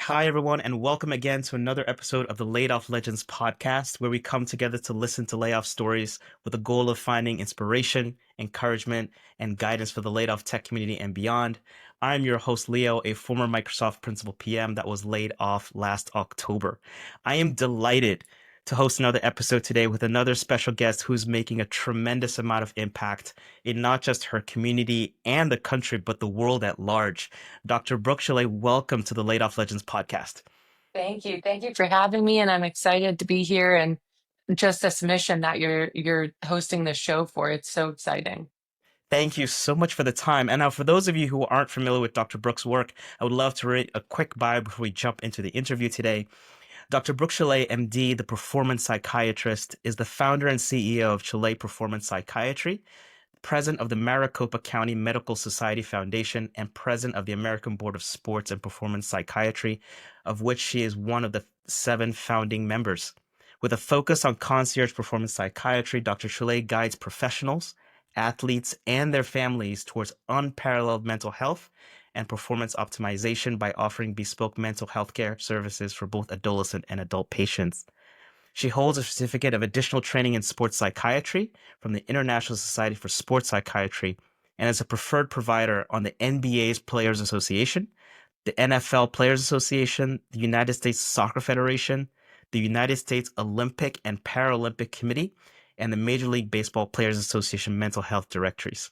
Hi, everyone, and welcome again to another episode of the Layoff Legends podcast, where we come together to listen to layoff stories with the goal of finding inspiration, encouragement, and guidance for the laid off tech community and beyond. I'm your host, Leo, a former Microsoft principal PM that was laid off last October. I am delighted to host another episode today with another special guest who's making a tremendous amount of impact in not just her community and the country, but the world at large. Dr. Brook Choulet, welcome to the Layoff Legends podcast. Thank you. Thank you for having me. And I'm excited to be here and just this mission that you're hosting this show for. It's so exciting. Thank you so much for the time. And now, for those of you who aren't familiar with Dr. Brook's work, I would love to read a quick bio before we jump into the interview today. Dr. Brook Choulet, MD, the performance psychiatrist, is the founder and CEO of Choulet Performance Psychiatry, president of the Maricopa County Medical Society Foundation, and president of the American Board of Sports and Performance Psychiatry, of which she is one of the 7 founding members. With a focus on concierge performance psychiatry, Dr. Choulet guides professionals, athletes, and their families towards unparalleled mental health and performance optimization by offering bespoke mental health care services for both adolescent and adult patients. She holds a certificate of additional training in sports psychiatry from the International Society for Sports Psychiatry and is a preferred provider on the NBA's Players Association, the NFL Players Association, the United States Soccer Federation, the United States Olympic and Paralympic Committee, and the Major League Baseball Players Association mental health directories.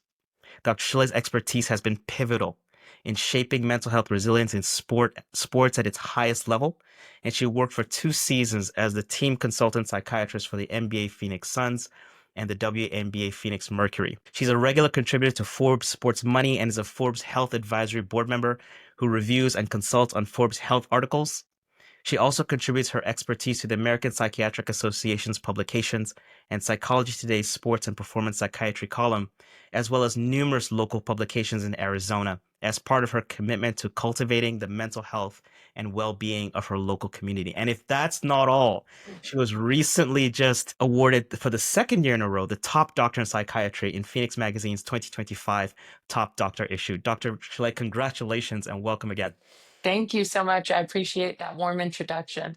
Dr. Choulet's expertise has been pivotal in shaping mental health resilience in sports at its highest level, and she worked for 2 seasons as the team consultant psychiatrist for the NBA Phoenix Suns and the WNBA Phoenix Mercury. She's a regular contributor to Forbes Sports Money and is a Forbes Health Advisory Board member who reviews and consults on Forbes Health articles. She also contributes her expertise to the American Psychiatric Association's publications and Psychology Today's Sports and Performance Psychiatry column, as well as numerous local publications in Arizona, as part of her commitment to cultivating the mental health and well-being of her local community. And if that's not all, she was recently just awarded for the 2nd year in a row the top doctor in psychiatry in Phoenix Magazine's 2025 Top Doctor issue. Dr. Choulet, congratulations and welcome again. Thank you so much. I appreciate that warm introduction.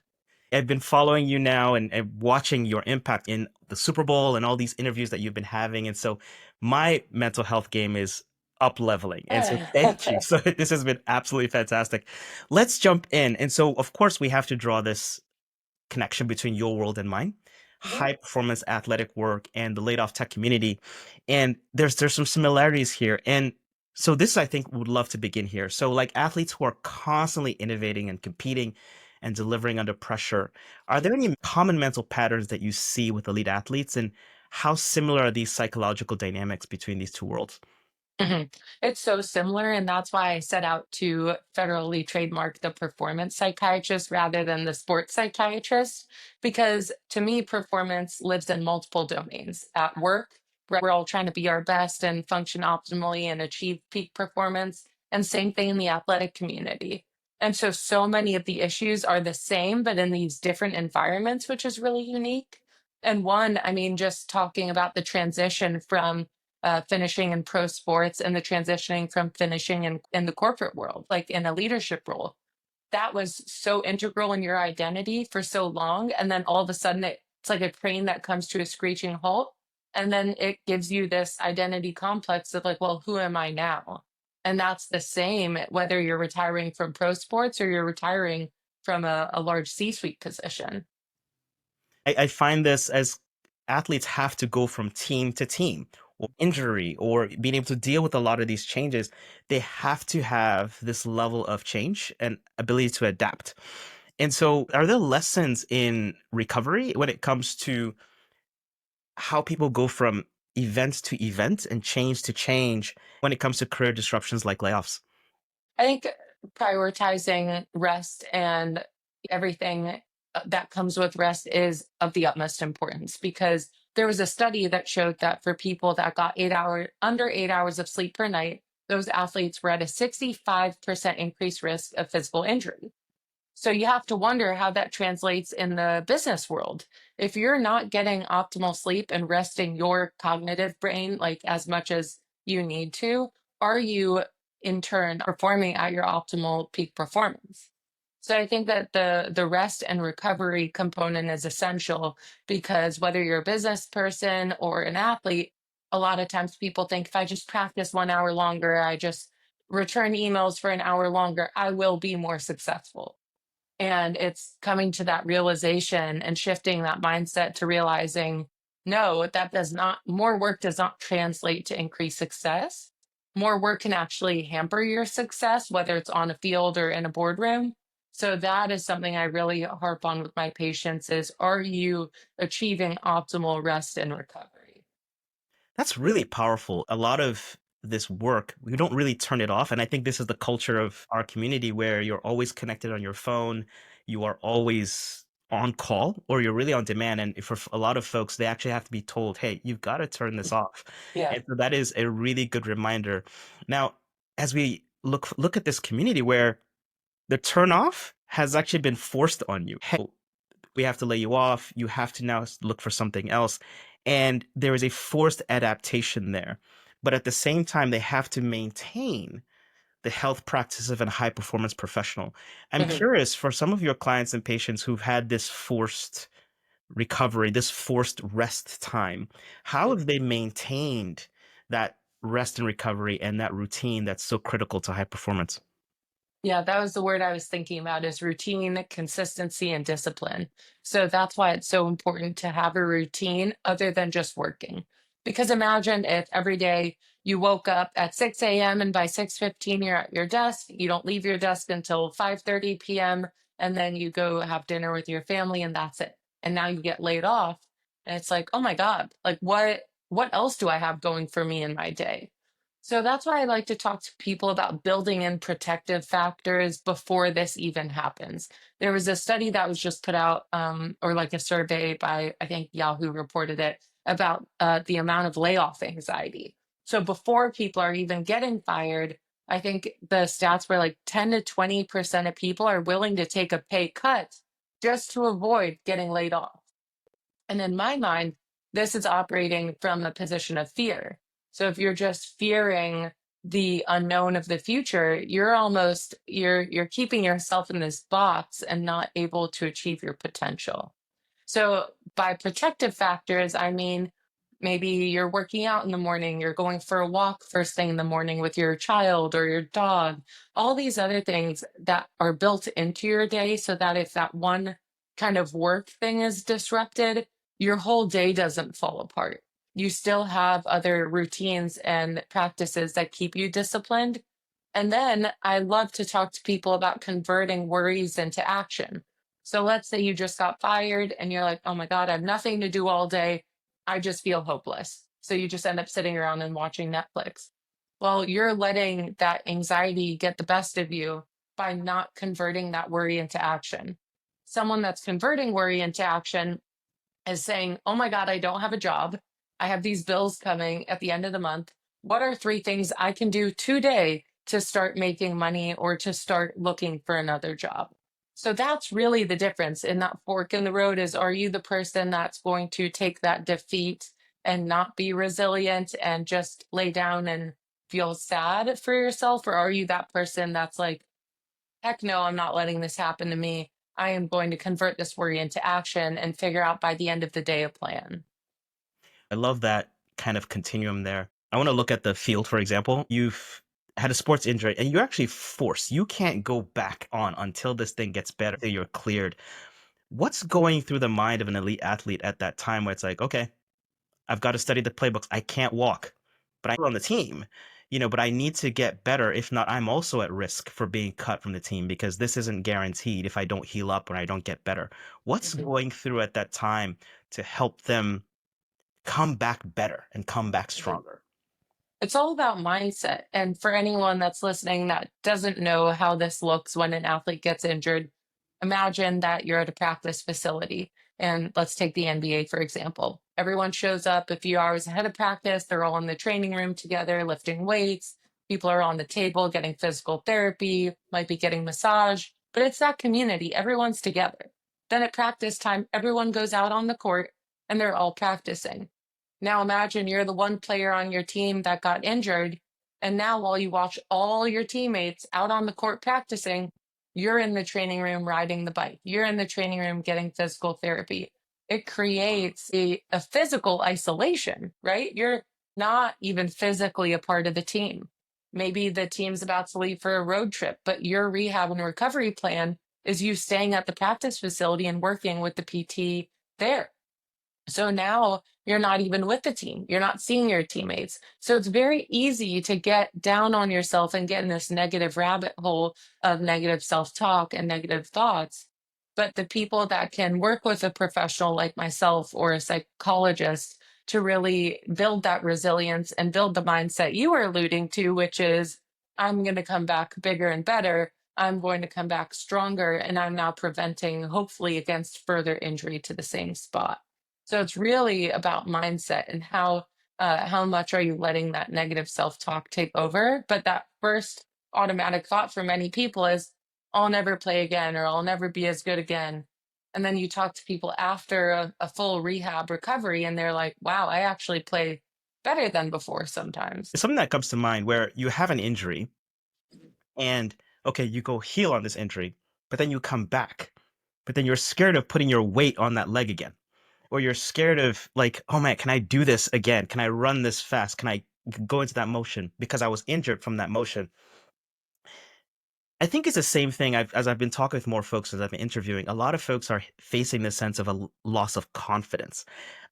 I've been following you now and watching your impact in the Super Bowl and all these interviews that you've been having. And so my mental health game is up leveling. And so thank you. So this has been absolutely fantastic. Let's jump in. And so, of course, we have to draw this connection between your world and mine, Mhm. high performance athletic work and the laid off tech community. And there's some similarities here. And so this, I think, would love to begin here. So like athletes who are constantly innovating and competing and delivering under pressure, are there any common mental patterns that you see with elite athletes, and how similar are these psychological dynamics between these two worlds? Mhm. It's so similar, and that's why I set out to federally trademark the performance psychiatrist rather than the sports psychiatrist, because to me, performance lives in multiple domains. At work, we're all trying to be our best and function optimally and achieve peak performance, and same thing in the athletic community. And so many of the issues are the same, but in these different environments, which is really unique. And one, I mean, just talking about the transition from finishing in pro sports and the transitioning from finishing in the corporate world, like in a leadership role. That was so integral in your identity for so long. And then all of a sudden, it's like a train that comes to a screeching halt. And then it gives you this identity complex of like, well, who am I now? And that's the same whether you're retiring from pro sports or you're retiring from a large C suite position. I find this as athletes have to go from team to team or injury or being able to deal with a lot of these changes, they have to have this level of change and ability to adapt. And so, are there lessons in recovery when it comes to how people go from event to event and change to change when it comes to career disruptions like layoffs? I think prioritizing rest and everything that comes with rest is of the utmost importance because there was a study that showed that for people that got under 8 hours of sleep per night, those athletes were at a 65% increased risk of physical injury. So you have to wonder how that translates in the business world. If you're not getting optimal sleep and resting your cognitive brain like as much as you need to, are you in turn performing at your optimal peak performance? So I think that the rest and recovery component is essential because whether you're a business person or an athlete, a lot of times people think if I just practice 1 hour longer, I just return emails for an hour longer, I will be more successful. And it's coming to that realization and shifting that mindset to realizing, no, that does not, more work does not translate to increased success. More work can actually hamper your success, whether it's on a field or in a boardroom. So that is something I really harp on with my patients is, are you achieving optimal rest and recovery? That's really powerful. A lot of this work, we don't really turn it off. And I think this is the culture of our community where you're always connected on your phone, you are always on call, or you're really on demand. And for a lot of folks, they actually have to be told, hey, you've got to turn this off. Yeah. And so that is a really good reminder. Now, as we look at this community where the turn off has actually been forced on you. Hey, we have to lay you off. You have to now look for something else. And there is a forced adaptation there. But at the same time, they have to maintain the health practice of a high performance professional. I'm Mhm. curious for some of your clients and patients who've had this forced recovery, this forced rest time, how have they maintained that rest and recovery and that routine that's so critical to high performance? Yeah, that was the word I was thinking about is routine, consistency, and discipline. So that's why it's so important to have a routine other than just working. Because imagine if every day you woke up at 6 a.m. and by 6:15 you're at your desk, you don't leave your desk until 5:30 p.m. and then you go have dinner with your family and that's it. And now you get laid off. And it's like, oh my God, like what else do I have going for me in my day? So that's why I like to talk to people about building in protective factors before this even happens. There was a study that was just put out, or like a survey by, I think Yahoo reported it, about the amount of layoff anxiety. So before people are even getting fired, I think the stats were like 10 to 20% of people are willing to take a pay cut just to avoid getting laid off. And in my mind, this is operating from a position of fear. So if you're just fearing the unknown of the future, you're keeping yourself in this box and not able to achieve your potential. So by protective factors, I mean maybe you're working out in the morning, you're going for a walk first thing in the morning with your child or your dog, all these other things that are built into your day so that if that one kind of work thing is disrupted, your whole day doesn't fall apart. You still have other routines and practices that keep you disciplined. And then I love to talk to people about converting worries into action. So let's say you just got fired and you're like, oh my God, I have nothing to do all day. I just feel hopeless. So you just end up sitting around and watching Netflix. Well, you're letting that anxiety get the best of you by not converting that worry into action. Someone that's converting worry into action is saying, oh my God, I don't have a job. I have these bills coming at the end of the month. What are three things I can do today to start making money or to start looking for another job? So that's really the difference in that fork in the road is, are you the person that's going to take that defeat and not be resilient and just lay down and feel sad for yourself? Or are you that person that's like, heck no, I'm not letting this happen to me. I am going to convert this worry into action and figure out by the end of the day a plan. I love that kind of continuum there. I want to look at the field, for example. You've had a sports injury and you're actually forced. You can't go back on until this thing gets better, until you're cleared. What's going through the mind of an elite athlete at that time where it's like, okay, I've got to study the playbooks. I can't walk, but I'm on the team, but I need to get better. If not, I'm also at risk for being cut from the team because this isn't guaranteed if I don't heal up or I don't get better. What's Mhm. going through at that time to help them come back better and come back Mhm. stronger? It's all about mindset. And for anyone that's listening that doesn't know how this looks when an athlete gets injured, imagine that you're at a practice facility. And let's take the NBA, for example. Everyone shows up a few hours ahead of practice. They're all in the training room together, lifting weights. People are on the table getting physical therapy, might be getting massage, but it's that community. Everyone's together. Then at practice time, everyone goes out on the court and they're all practicing. Now imagine you're the one player on your team that got injured, and now while you watch all your teammates out on the court practicing, you're in the training room riding the bike, you're in the training room getting physical therapy. It creates a physical isolation, right? You're not even physically a part of the team. Maybe the team's about to leave for a road trip, but your rehab and recovery plan is you staying at the practice facility and working with the PT there. So now you're not even with the team. You're not seeing your teammates. So it's very easy to get down on yourself and get in this negative rabbit hole of negative self talk and negative thoughts. But the people that can work with a professional like myself or a psychologist to really build that resilience and build the mindset you were alluding to, which is, I'm going to come back bigger and better. I'm going to come back stronger. And I'm now preventing, hopefully, against further injury to the same spot. So it's really about mindset and how much are you letting that negative self-talk take over? But that first automatic thought for many people is, I'll never play again, or I'll never be as good again. And then you talk to people after a full rehab recovery, and they're like, wow, I actually play better than before sometimes. It's something that comes to mind where you have an injury and okay, you go heal on this injury, but then you come back. But then you're scared of putting your weight on that leg again. Or you're scared of like, oh man, can I do this again? Can I run this fast? Can I go into that motion because I was injured from that motion? I think it's the same thing. As I've been talking with more folks as I've been interviewing, a lot of folks are facing this sense of a loss of confidence.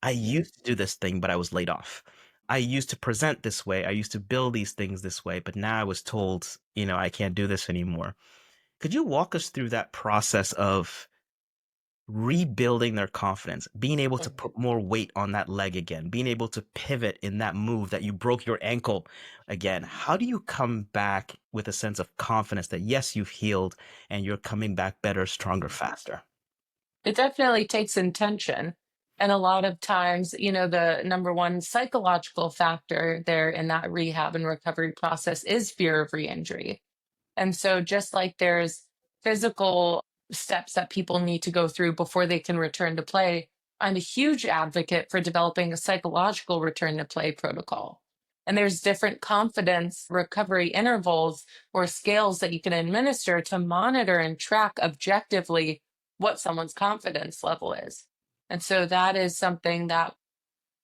I used to do this thing, but I was laid off. I used to present this way. I used to build these things this way, but now I was told, I can't do this anymore. Could you walk us through that process of rebuilding their confidence, being able to put more weight on that leg again, being able to pivot in that move that you broke your ankle again? How do you come back with a sense of confidence that yes, you've healed and you're coming back better, stronger, faster? It definitely takes intention. And a lot of times, the number one psychological factor there in that rehab and recovery process is fear of re-injury. And so, just like there's physical steps that people need to go through before they can return to play, I'm a huge advocate for developing a psychological return to play protocol. And there's different confidence recovery intervals or scales that you can administer to monitor and track objectively what someone's confidence level is. And so that is something that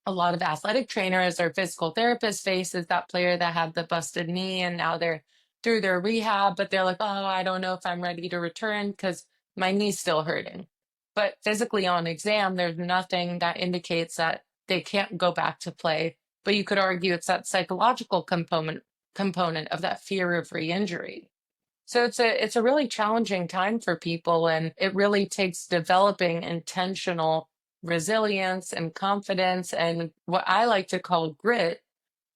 a lot of athletic trainers or physical therapists face, is that player that had the busted knee and now they're through their rehab, but they're like, oh, I don't know if I'm ready to return because my knee's still hurting. But physically on exam, there's nothing that indicates that they can't go back to play. But you could argue it's that psychological component of that fear of re-injury. So it's a really challenging time for people, and it really takes developing intentional resilience and confidence and what I like to call grit.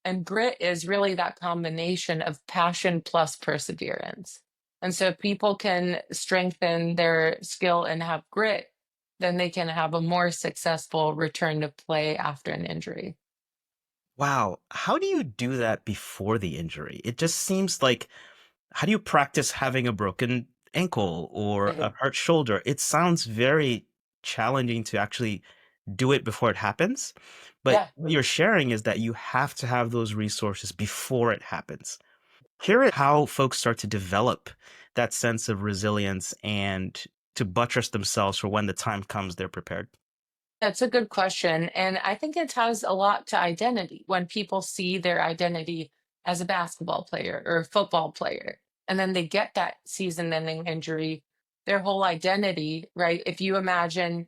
And grit is really that combination of passion plus perseverance. And so if people can strengthen their skill and have grit, then they can have a more successful return to play after an injury. Wow. How do you do that before the injury? It just seems like, how do you practice having a broken ankle or a hurt shoulder? It sounds very challenging to actually do it before it happens. But Yeah. what you're sharing is that you have to have those resources before it happens. Here is how folks start to develop that sense of resilience and to buttress themselves for when the time comes, they're prepared. That's a good question. And I think it has a lot to identity. When people see their identity as a basketball player or a football player, and then they get that season ending injury, their whole identity, right? If you imagine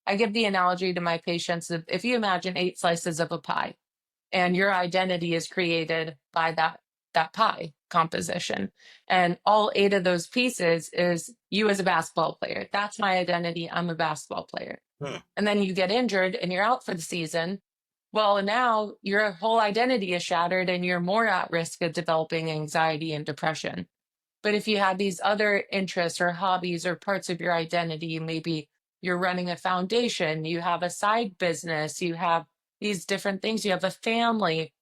I give the analogy to my patients of, if you imagine 8 slices of a pie, and your identity is created by that pie composition, and all 8 of those pieces is you as a basketball player. That's my identity. I'm a basketball player. Hmm. And then you get injured and you're out for the season. Well, now your whole identity is shattered and you're more at risk of developing anxiety and depression. But if you have these other interests or hobbies or parts of your identity, maybe you're running a foundation, you have a side business, you have these different things, you have a family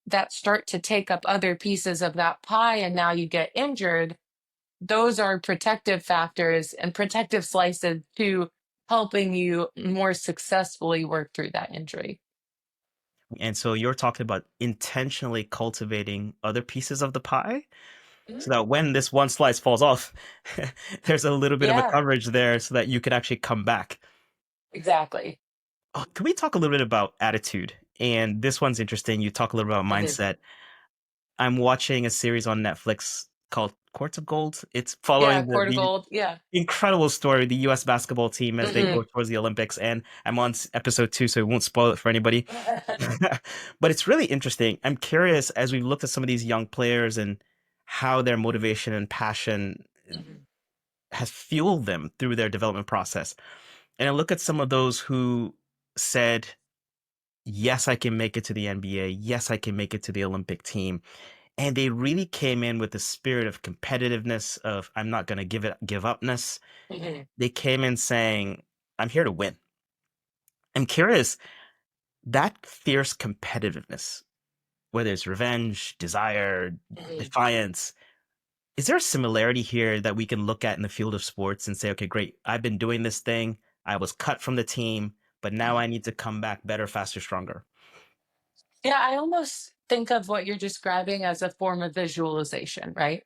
that start to take up other pieces of that pie, and now you get injured. Those are protective factors and protective slices to helping you more successfully work through that injury. And so you're talking about intentionally cultivating other pieces of the pie? Mhm. so that when this one slice falls off, there's a little bit of a Yeah, coverage there so that you could actually come back. exactly. Oh, can we talk a little bit about attitude? And this one's interesting. You talk a little about Mhm. mindset. I'm watching a series on Netflix called Courts of Gold. It's following Yeah, the cortical. Yeah. incredible story, the US basketball team as they go Mhm. towards the Olympics. And I'm on episode 2, so it won't spoil it for anybody. But it's really interesting. I'm curious as we've looked at some of these young players and how their motivation and passion Mhm. has fueled them through their development process. And I look at some of those who said, yes, I can make it to the NBA. Yes, I can make it to the Olympic team. And they really came in with the spirit of competitiveness, of I'm not going to give upness. Mhm. They came in saying, I'm here to win. I'm curious, that fierce competitiveness, whether it's revenge, desire, Mhm. defiance, is there a similarity here that we can look at in the field of sports and say, okay, great, I've been doing this thing. I was cut from the team, but now I need to come back better, faster, stronger. Yeah, I almost think of what you're describing as a form of visualization, right?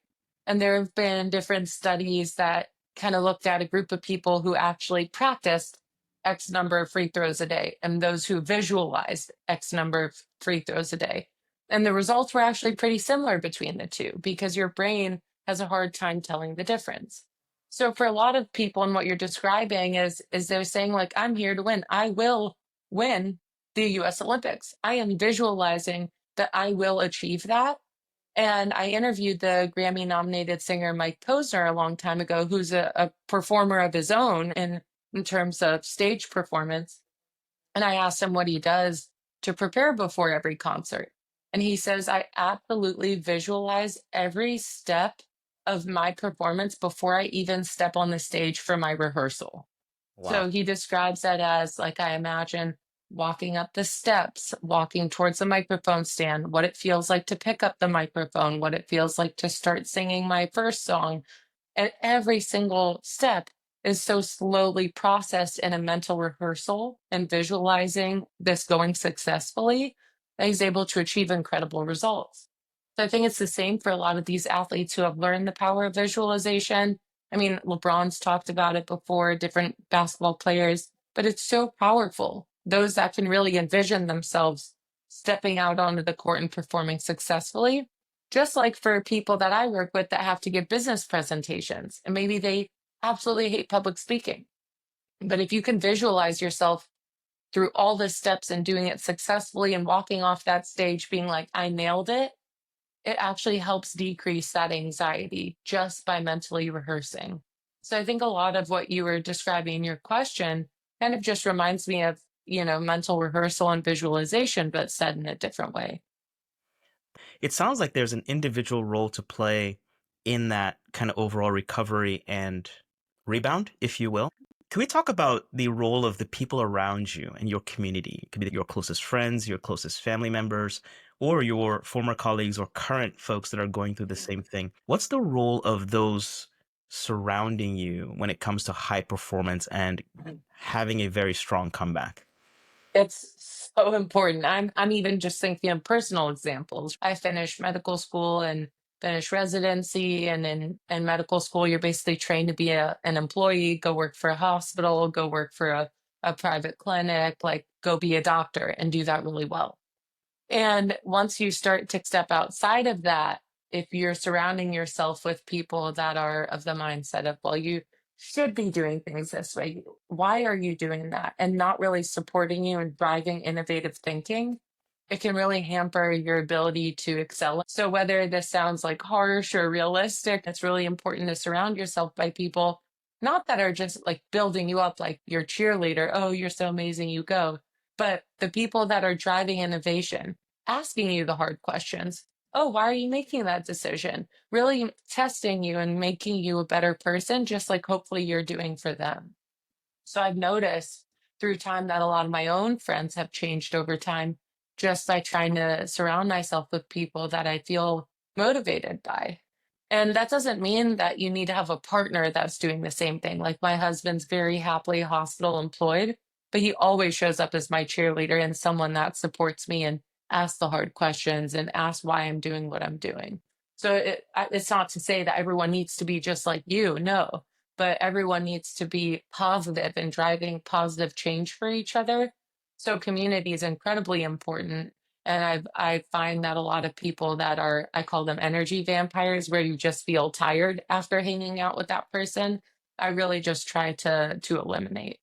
And there have been different studies that kind of looked at a group of people who actually practiced X number of free throws a day and those who visualized X number of free throws a day. And the results were actually pretty similar between the two because your brain has a hard time telling the difference. So for a lot of people, and what you're describing is they're saying like, I'm here to win. I will win the US Olympics. I am visualizing that I will achieve that. And I interviewed the Grammy nominated singer Mike Posner a long time ago, who's a performer of his own in terms of stage performance. And I asked him what he does to prepare before every concert. And he says, I absolutely visualize every step of my performance before I even step on the stage for my rehearsal. Wow. So he describes that as like I imagine walking up the steps, walking towards the microphone stand, what it feels like to pick up the microphone, what it feels like to start singing my first song. And every single step is so slowly processed in a mental rehearsal and visualizing this going successfully that he's able to achieve incredible results. So I think it's the same for a lot of these athletes who have learned the power of visualization. I mean, LeBron's talked about it before, different basketball players, but it's so powerful. Those that can really envision themselves stepping out onto the court and performing successfully, just like for people that I work with that have to give business presentations, and maybe they absolutely hate public speaking. But if you can visualize yourself through all the steps and doing it successfully and walking off that stage being like, I nailed it actually helps decrease that anxiety just by mentally rehearsing. So I think a lot of what you were describing in your question kind of just reminds me of, mental rehearsal and visualization, but said in a different way. It sounds like there's an individual role to play in that kind of overall recovery and rebound, if you will. Can we talk about the role of the people around you and your community? It could be your closest friends, your closest family members, or your former colleagues or current folks that are going through the same thing. What's the role of those surrounding you when it comes to high performance and having a very strong comeback? It's so important. I'm even just thinking of personal examples. I finished medical school and finished residency, and in medical school you're basically trained to be an employee, go work for a hospital, go work for a private clinic, like go be a doctor and do that really well. And once you start to step outside of that, if you're surrounding yourself with people that are of the mindset of, well, you should be doing things this way, why are you doing that? And not really supporting you and driving innovative thinking, it can really hamper your ability to excel. So, whether this sounds like harsh or realistic, it's really important to surround yourself by people not that are just like building you up like your cheerleader. Oh, you're so amazing, you go. But the people that are driving innovation, asking you the hard questions. Oh, why are you making that decision? Really testing you and making you a better person, just like hopefully you're doing for them. So I've noticed through time that a lot of my own friends have changed over time just by trying to surround myself with people that I feel motivated by. And that doesn't mean that you need to have a partner that's doing the same thing. Like my husband's very happily hospital employed, but he always shows up as my cheerleader and someone that supports me and asks the hard questions and asks why I'm doing what I'm doing. So it's not to say that everyone needs to be just like you, no, but everyone needs to be positive and driving positive change for each other. So community is incredibly important. And I find that a lot of people that are, I call them energy vampires, where you just feel tired after hanging out with that person, I really just try to eliminate.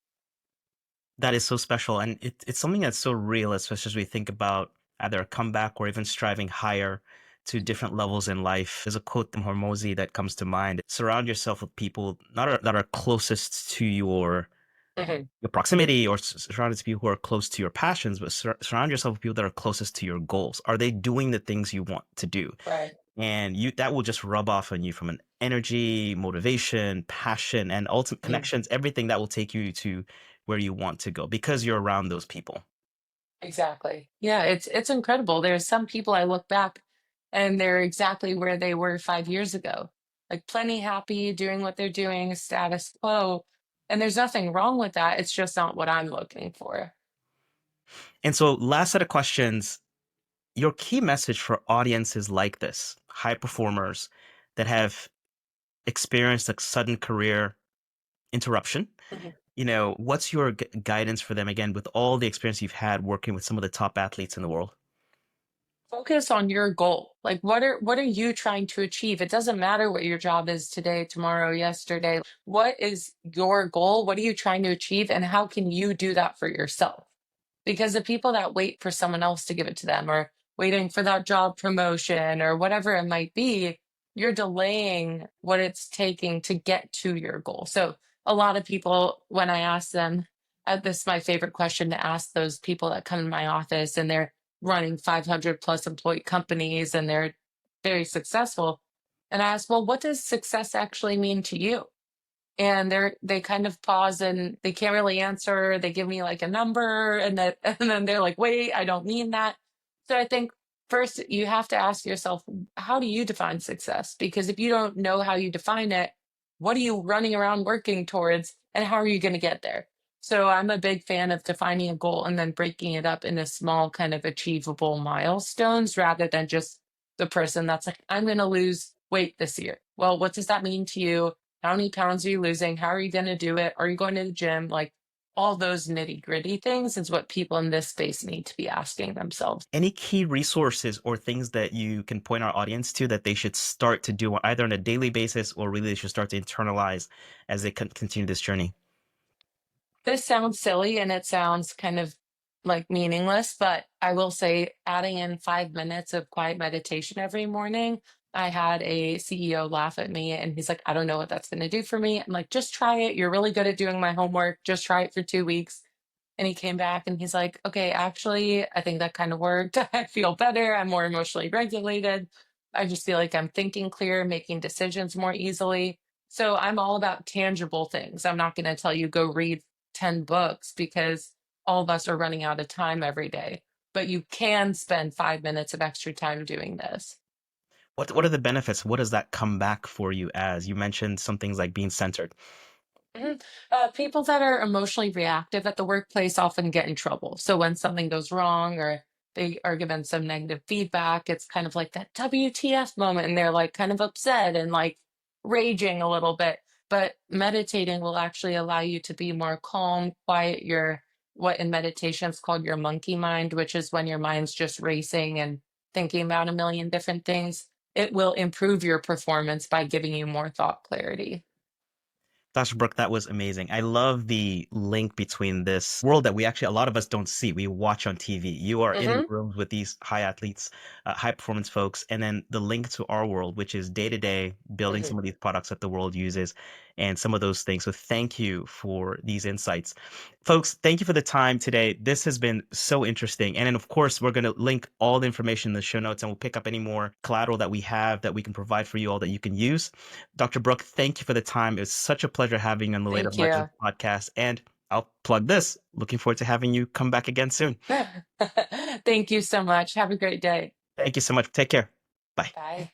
That is so special, and it's something that's so real, especially as we think about either a comeback or even striving higher to different levels in life. There's a quote from Hormozy that comes to mind: "Surround yourself with people that are closest to Mhm. your proximity, or surrounded to people who are close to your passions, but surround yourself with people that are closest to your goals. Are they doing the things you want to do?" Right. And you that will just rub off on you from an energy, motivation, passion, and ultimate Mhm. connections, everything that will take you to where you want to go because you're around those people. Exactly. Yeah, it's incredible. There's some people I look back and they're exactly where they were 5 years ago. Like plenty happy, doing what they're doing, status quo. And there's nothing wrong with that. It's just not what I'm looking for. And so, last set of questions, your key message for audiences like this, high performers that have experienced a sudden career interruption, Mhm. what's your guidance for them again with all the experience you've had working with some of the top athletes in the world? Focus on your goal. Like what are you trying to achieve? It doesn't matter what your job is today, tomorrow, yesterday. What is your goal? What are you trying to achieve and how can you do that for yourself? Because the people that wait for someone else to give it to them or waiting for that job promotion or whatever it might be, you're delaying what it's taking to get to your goal. So a lot of people, when I ask them, this is my favorite question to ask those people that come in my office and they're running 500 plus employee companies and they're very successful. And I ask, well, what does success actually mean to you? And they kind of pause and they can't really answer. They give me like a number and that and then they're like, "Wait, I don't mean that." So I think first you have to ask yourself, how do you define success? Because if you don't know how you define it, what are you running around working towards and how are you going to get there? So I'm a big fan of defining a goal and then breaking it up into small kind of achievable milestones rather than just the person that's like, "I'm going to lose weight this year." Well, what does that mean to you? How many pounds are you losing? How are you going to do it? Are you going to the gym? Like all those nitty gritty things is what people in this space need to be asking themselves. Any key resources or things that you can point our audience to that they should start to do either on a daily basis or really they should start to internalize as they continue this journey? This sounds silly and it sounds kind of like meaningless, but I will say adding in 5 minutes of quiet meditation every morning. I had a CEO laugh at me and he's like, "I don't know what that's going to do for me." I'm like, "Just try it. You're really good at doing my homework. Just try it for 2 weeks." And he came back and he's like, "Okay, actually, I think that kind of worked. I feel better. I'm more emotionally regulated. I just feel like I'm thinking clear, making decisions more easily." So I'm all about tangible things. I'm not going to tell you go read 10 books because all of us are running out of time every day. But you can spend 5 minutes of extra time doing this. What are the benefits? What does that come back for you as? You mentioned some things like being centered. Mhm. People that are emotionally reactive at the workplace often get in trouble. So when something goes wrong or they are given some negative feedback, it's kind of like that WTF moment, and they're like kind of upset and like raging a little bit. But meditating will actually allow you to be more calm, quiet your what in meditation is called your monkey mind, which is when your mind's just racing and thinking about a million different things. It will improve your performance by giving you more thought clarity. Dr. Brooke, that was amazing. I love the link between this world that we actually, a lot of us don't see. We watch on TV. You are in Hmm. rooms with these high athletes, high performance folks, and then the link to our world, which is day to day building some of these products that the world uses and some of those things. So thank you for these insights. Folks, thank you for the time today. This has been so interesting. And then, of course, we're going to link all the information in the show notes and we'll pick up any more collateral that we have that we can provide for you all that you can use. Dr. Brooke, thank you for the time. It was such a pleasure having you on the Later Thank Legends you. podcast. And I'll plug this. Looking forward to having you come back again soon. Thank you so much. Have a great day. Thank you so much. Take care. Bye. Bye.